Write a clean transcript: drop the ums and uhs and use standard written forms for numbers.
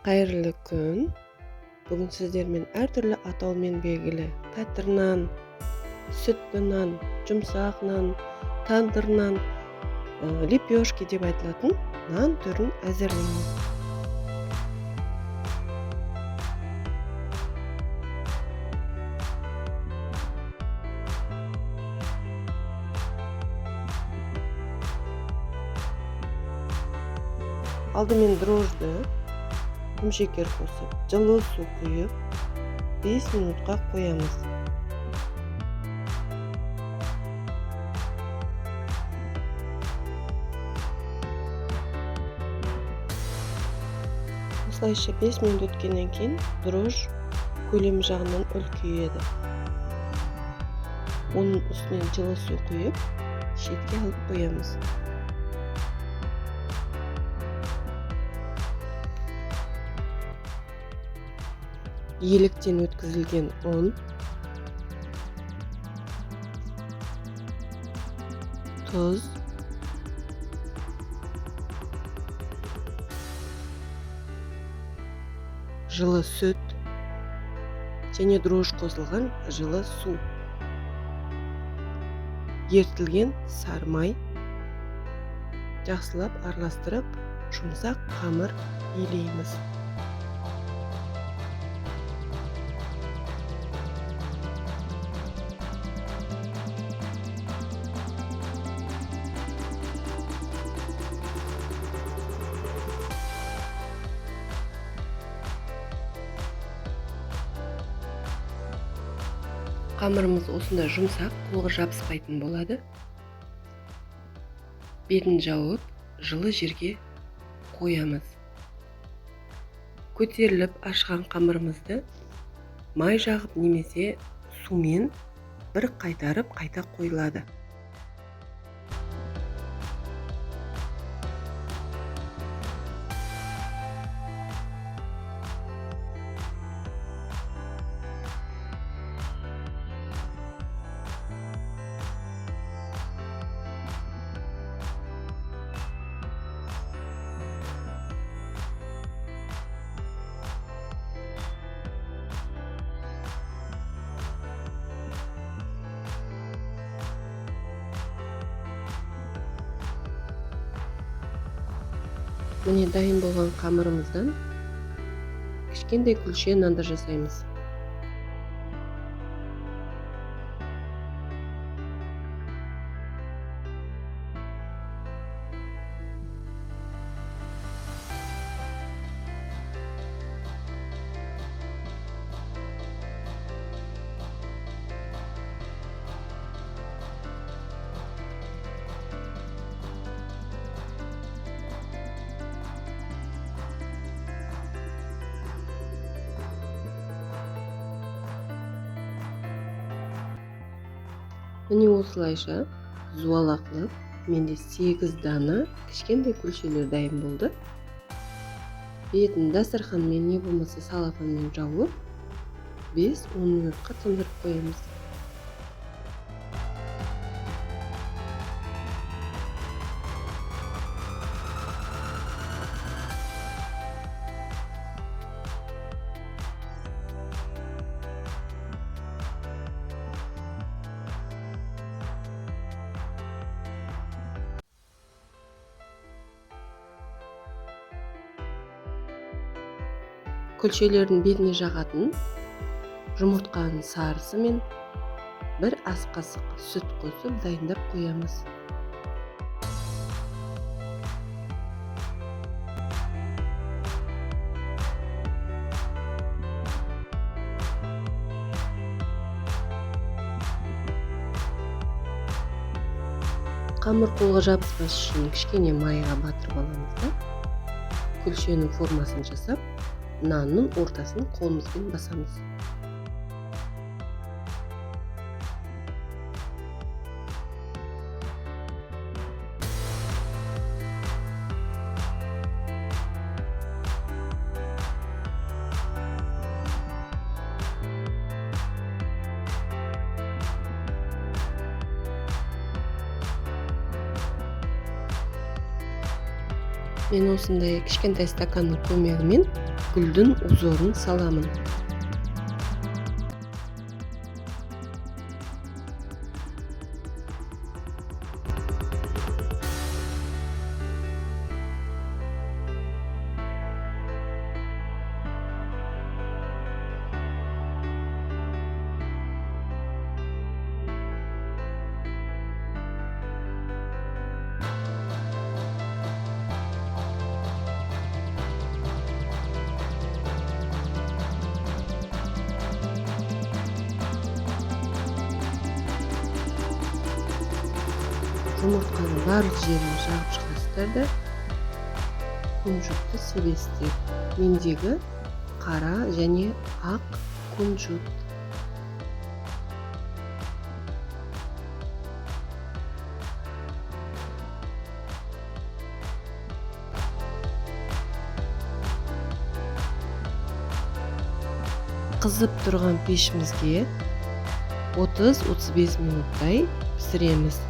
Қайырлы күн. Бүгін сіздермен әртүрлі атаумен белгілі тәтір нан, сүтті нан, жұмсақ нан, тандыр нан, лепешки деп айтылатын нан түрін әзірлейміз. Алдымен дрожжды құмшекер қосып, жылы су құйып, 5 минутқа қоямыз. Осылайша 5 минут өткеннен кейін дрожж көлемі жағынан үлкейеді. Оның үстінен жылы су құйып, шетке алып қоямыз. Еліктен өткізілген ұн, тұз, жылы сүт және дрожж қосылған жылы су, ерітілген сары май жақсылап араластырып, жұмсақ қамыр илейміз. Қамырымыз осында жұмсақ, қолға жабыспайтын болады. Бетін жауып, жылы жерге қоямыз. Көтеріліп ашқан қамырымызды май жағып немесе сумен бір қайтарып қайта қойылады. Міне дайын болған қамырымыздан кішкентай күлше нандар жасаймыз. Міне осылайша зуалақлап менде 8 дана кішкентай күлшелер дайын болды. Бетін дастарханмен не болмаса салафанмен жауып, 5-10 минутқа тындырып қоямыз. Күлшелердің бетіне жағатын жұмыртқаның сарысы мен бір ас қасық сүт қосып дайындап қоямыз. Қамыр қолға жабыспас үшін кішкене майға батырып аламыз да, күлшенің формасын жасап, нанның ортасын қолымызбен басамыз. Мен осындай кішкентай стаканның көмегімен гүлдің узорын саламын. Жұмыртқаның барлық жерін жағып шығасыздар да күнжутты себесіздер. Мендегі қара және ақ күнжут. Қызып тұрған пешімізге 30-35 минуттай пісіреміз.